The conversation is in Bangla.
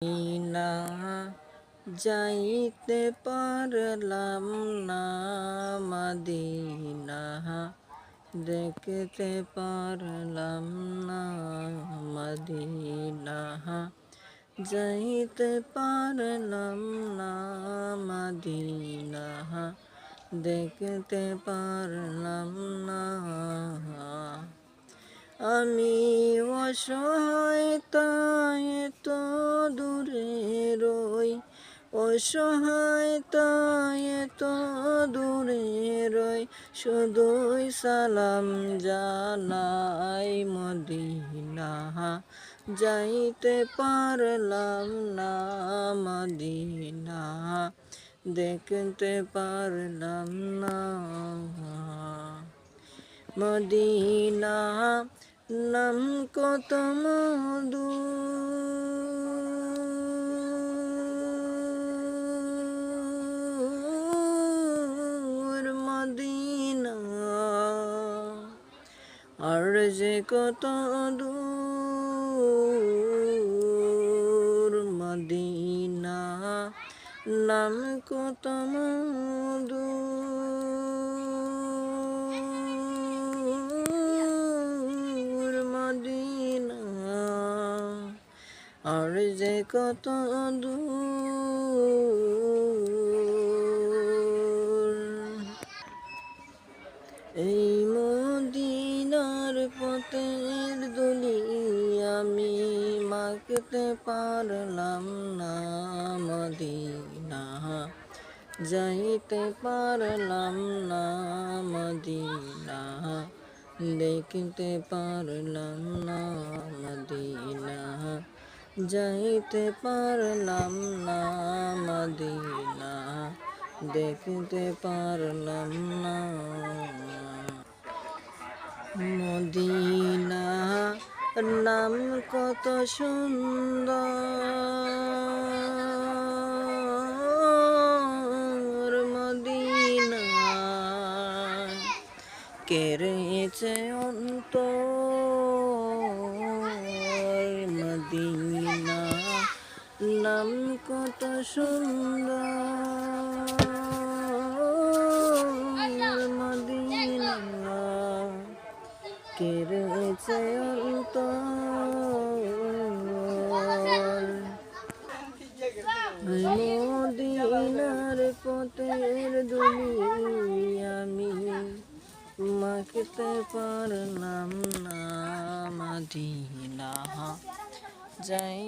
না যাইতে পারলাম না মদিনা দেখতে পারলাম না মদিনা যাইতে পারলাম না মদিনা দেখতে পারলাম না আমি অসহায় তাই তো দূরে রই অসহায় তাই তো দূরে রই শুধুই সালাম জানাই মদিনা যাইতে পারলাম না মদিনা দেখতে পারলাম না মদিনা নাম কত মধু মদিনা আর যে কত দূর মদিনা নাম কত মধু আর যে কত দূর এই মদিনার পথের দুলি আমি মাখতে পারলাম না মদিনা যাইতে পারলাম না মদিনা দেখতে পারলাম না মদিনা যাইতে পারলাম না মদিনা দেখতে পারলাম না মদিনা নাম কত সুন্দর মদিনা কেড়েছে অন্তর মদিনা নাম কত সুন্দর মদিনা কেড়েছে অন্তর মদিনার পথের দুলি আমি মাখতে পারলাম না মদিনা যাই